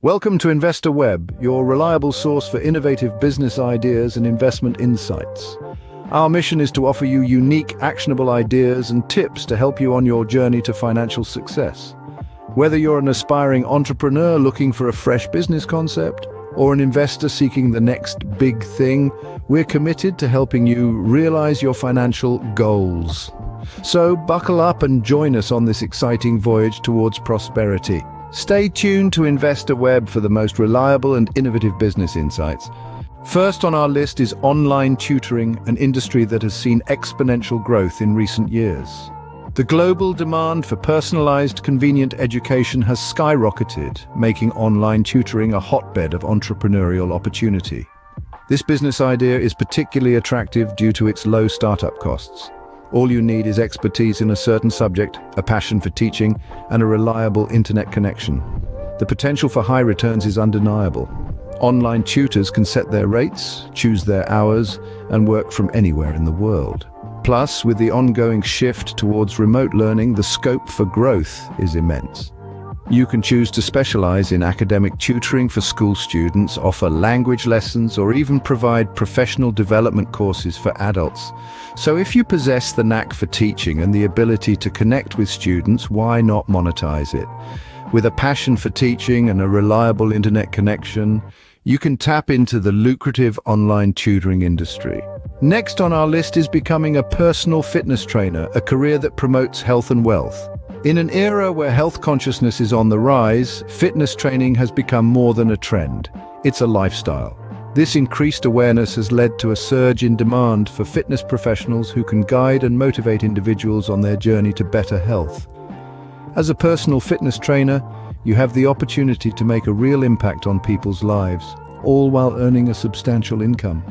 Welcome to Investor Web, your reliable source for innovative business ideas and investment insights. Our mission is to offer you unique, actionable ideas and tips to help you on your journey to financial success. Whether you're an aspiring entrepreneur looking for a fresh business concept or an investor seeking the next big thing, we're committed to helping you realize your financial goals. So buckle up and join us on this exciting voyage towards prosperity. Stay tuned to Investor Web for the most reliable and innovative business insights. First on our list is online tutoring, an industry that has seen exponential growth in recent years. The global demand for personalized, convenient education has skyrocketed, making online tutoring a hotbed of entrepreneurial opportunity. This business idea is particularly attractive due to its low startup costs. All you need is expertise in a certain subject, a passion for teaching, and a reliable internet connection. The potential for high returns is undeniable. Online tutors can set their rates, choose their hours, and work from anywhere in the world. Plus, with the ongoing shift towards remote learning, the scope for growth is immense. You can choose to specialize in academic tutoring for school students, offer language lessons, or even provide professional development courses for adults. So if you possess the knack for teaching and the ability to connect with students, why not monetize it? With a passion for teaching and a reliable internet connection, you can tap into the lucrative online tutoring industry. Next on our list is becoming a personal fitness trainer, a career that promotes health and wealth. In an era where health consciousness is on the rise, fitness training has become more than a trend. It's a lifestyle. This increased awareness has led to a surge in demand for fitness professionals who can guide and motivate individuals on their journey to better health. As a personal fitness trainer, you have the opportunity to make a real impact on people's lives, all while earning a substantial income.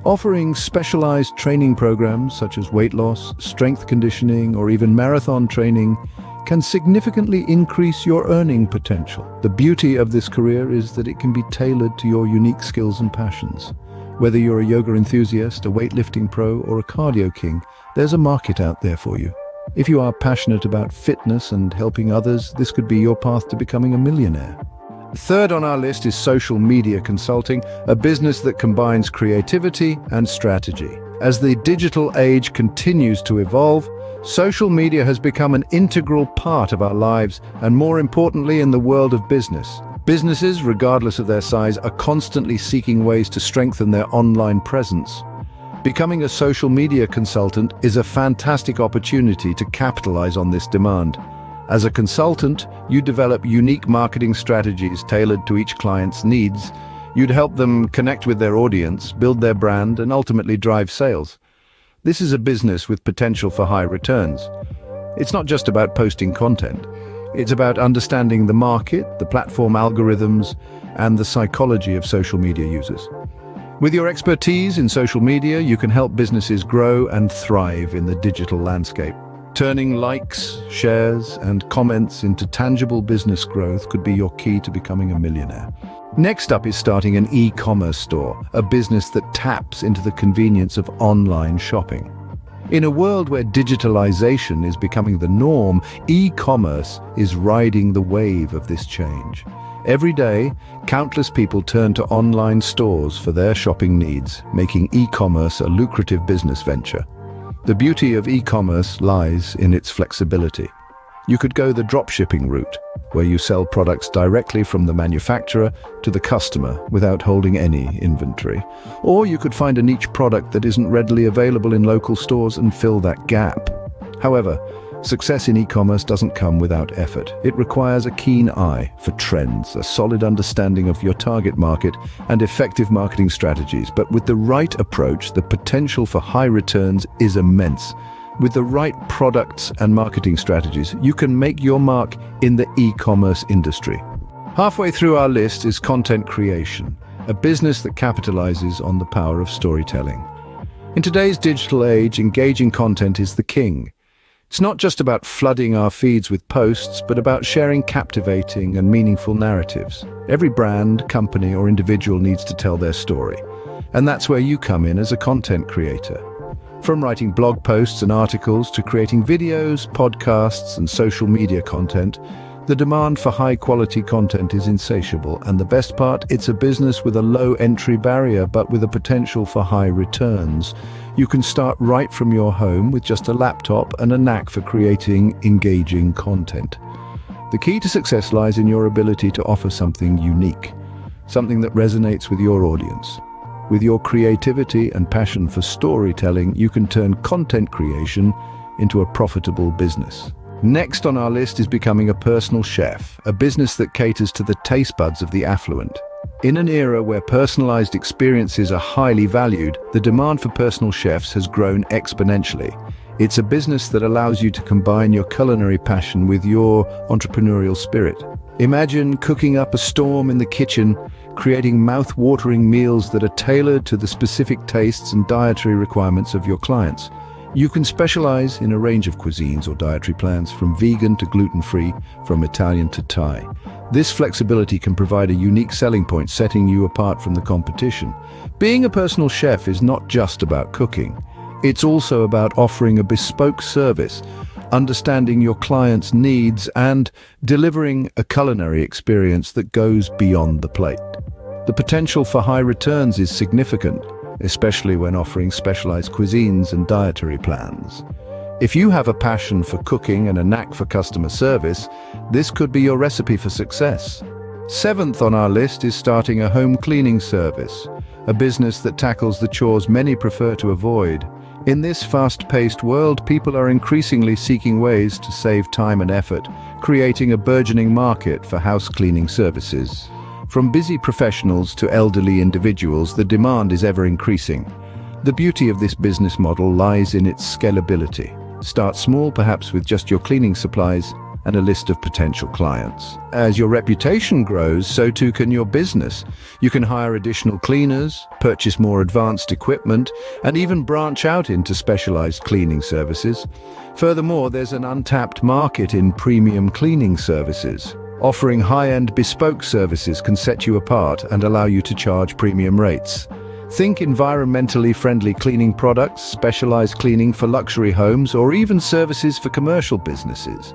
Offering specialized training programs such as weight loss, strength conditioning, or even marathon training can significantly increase your earning potential. The beauty of this career is that it can be tailored to your unique skills and passions. Whether you're a yoga enthusiast, a weightlifting pro, or a cardio king, there's a market out there for you. If you are passionate about fitness and helping others, this could be your path to becoming a millionaire. Third on our list is social media consulting, a business that combines creativity and strategy. As the digital age continues to evolve, social media has become an integral part of our lives and, more importantly, in the world of business. Businesses, regardless of their size, are constantly seeking ways to strengthen their online presence. Becoming a social media consultant is a fantastic opportunity to capitalize on this demand. As a consultant, you develop unique marketing strategies tailored to each client's needs. You'd help them connect with their audience, build their brand, and ultimately drive sales. This is a business with potential for high returns. It's not just about posting content. It's about understanding the market, the platform algorithms, and the psychology of social media users. With your expertise in social media, you can help businesses grow and thrive in the digital landscape. Turning likes, shares, and comments into tangible business growth could be your key to becoming a millionaire. Next up is starting an e-commerce store, a business that taps into the convenience of online shopping. In a world where digitalization is becoming the norm, e-commerce is riding the wave of this change. Every day, countless people turn to online stores for their shopping needs, making e-commerce a lucrative business venture. The beauty of e-commerce lies in its flexibility. You could go the dropshipping route, where you sell products directly from the manufacturer to the customer without holding any inventory. Or you could find a niche product that isn't readily available in local stores and fill that gap. However, success in e-commerce doesn't come without effort. It requires a keen eye for trends, a solid understanding of your target market, and effective marketing strategies. But with the right approach, the potential for high returns is immense. With the right products and marketing strategies, you can make your mark in the e-commerce industry. Halfway through our list is content creation, a business that capitalizes on the power of storytelling. In today's digital age, engaging content is the king. It's not just about flooding our feeds with posts, but about sharing captivating and meaningful narratives. Every brand, company, or individual needs to tell their story. And that's where you come in as a content creator. From writing blog posts and articles to creating videos, podcasts, and social media content, The demand for high-quality content is insatiable, and the best part, it's a business with a low entry barrier but with a potential for high returns. You can start right from your home with just a laptop and a knack for creating engaging content. The key to success lies in your ability to offer something unique, something that resonates with your audience. With your creativity and passion for storytelling, you can turn content creation into a profitable business. Next on our list is becoming a personal chef, a business that caters to the taste buds of the affluent. In an era where personalized experiences are highly valued, the demand for personal chefs has grown exponentially. It's a business that allows you to combine your culinary passion with your entrepreneurial spirit. Imagine cooking up a storm in the kitchen, creating mouth-watering meals that are tailored to the specific tastes and dietary requirements of your clients. You can specialize in a range of cuisines or dietary plans, from vegan to gluten-free, from Italian to Thai. This flexibility can provide a unique selling point, setting you apart from the competition. Being a personal chef is not just about cooking. It's also about offering a bespoke service, understanding your clients' needs, and delivering a culinary experience that goes beyond the plate. The potential for high returns is significant, especially when offering specialized cuisines and dietary plans. If you have a passion for cooking and a knack for customer service, this could be your recipe for success. Seventh on our list is starting a home cleaning service, a business that tackles the chores many prefer to avoid. In this fast-paced world, people are increasingly seeking ways to save time and effort, creating a burgeoning market for house cleaning services. From busy professionals to elderly individuals, the demand is ever increasing. The beauty of this business model lies in its scalability. Start small, perhaps with just your cleaning supplies and a list of potential clients. As your reputation grows, so too can your business. You can hire additional cleaners, purchase more advanced equipment, and even branch out into specialized cleaning services. Furthermore, there's an untapped market in premium cleaning services. Offering high-end bespoke services can set you apart and allow you to charge premium rates. Think environmentally friendly cleaning products, specialized cleaning for luxury homes, or even services for commercial businesses.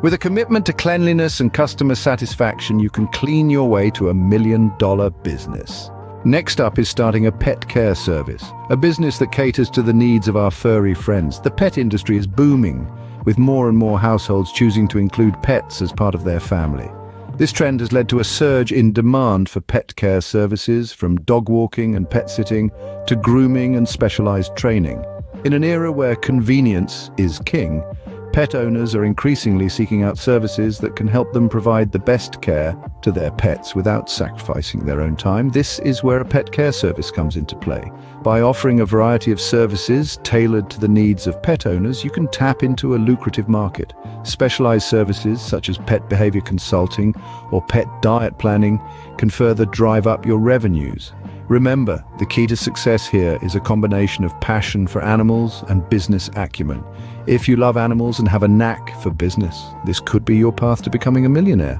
With a commitment to cleanliness and customer satisfaction, you can clean your way to $1 million business. Next up is starting a pet care service, a business that caters to the needs of our furry friends. The pet industry is booming, with more and more households choosing to include pets as part of their family. This trend has led to a surge in demand for pet care services, from dog walking and pet sitting to grooming and specialized training. In an era where convenience is king, pet owners are increasingly seeking out services that can help them provide the best care to their pets without sacrificing their own time. This is where a pet care service comes into play. By offering a variety of services tailored to the needs of pet owners, you can tap into a lucrative market. Specialized services such as pet behavior consulting or pet diet planning can further drive up your revenues. Remember, the key to success here is a combination of passion for animals and business acumen. If you love animals and have a knack for business, this could be your path to becoming a millionaire.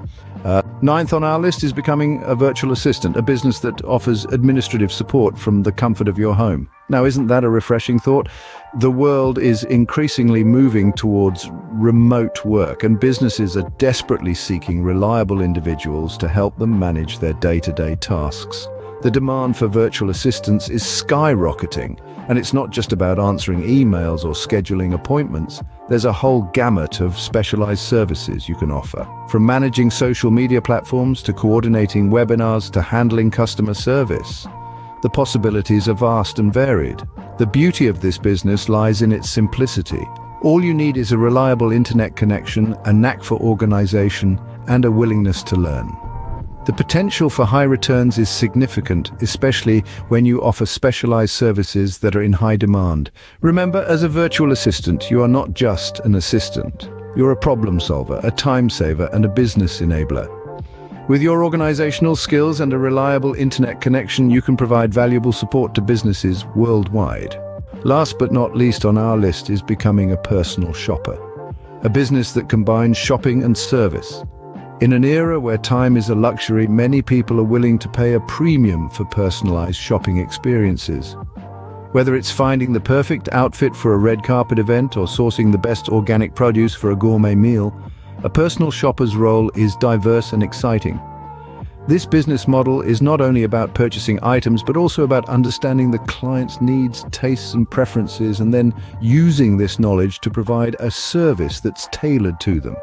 Ninth on our list is becoming a virtual assistant, a business that offers administrative support from the comfort of your home. Now, isn't that a refreshing thought? The world is increasingly moving towards remote work, and businesses are desperately seeking reliable individuals to help them manage their day-to-day tasks. The demand for virtual assistants is skyrocketing, and it's not just about answering emails or scheduling appointments. There's a whole gamut of specialized services you can offer. From managing social media platforms to coordinating webinars to handling customer service, the possibilities are vast and varied. The beauty of this business lies in its simplicity. All you need is a reliable internet connection, a knack for organization, and a willingness to learn. The potential for high returns is significant, especially when you offer specialized services that are in high demand. Remember, as a virtual assistant, you are not just an assistant. You're a problem solver, a time saver, and a business enabler. With your organizational skills and a reliable internet connection, you can provide valuable support to businesses worldwide. Last but not least on our list is becoming a personal shopper, a business that combines shopping and service. In an era where time is a luxury, many people are willing to pay a premium for personalized shopping experiences. Whether it's finding the perfect outfit for a red carpet event or sourcing the best organic produce for a gourmet meal, A personal shopper's role is diverse and exciting. This business model is not only about purchasing items, but also about understanding the client's needs, tastes, and preferences, and then using this knowledge to provide a service that's tailored to them.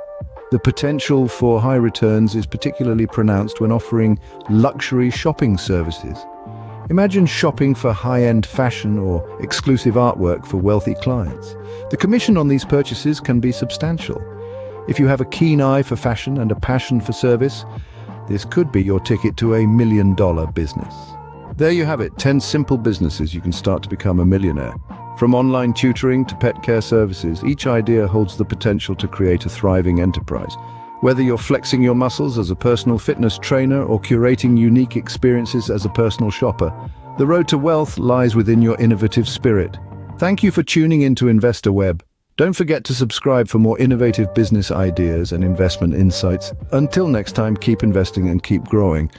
The potential for high returns is particularly pronounced when offering luxury shopping services. Imagine shopping for high-end fashion or exclusive artwork for wealthy clients. The commission on these purchases can be substantial. If you have a keen eye for fashion and a passion for service, this could be your ticket to $1 million business. There you have it, 10 simple businesses you can start to become a millionaire. From online tutoring to pet care services, each idea holds the potential to create a thriving enterprise. Whether you're flexing your muscles as a personal fitness trainer or curating unique experiences as a personal shopper, the road to wealth lies within your innovative spirit. Thank you for tuning into Investor Web. Don't forget to subscribe for more innovative business ideas and investment insights. Until next time, keep investing and keep growing.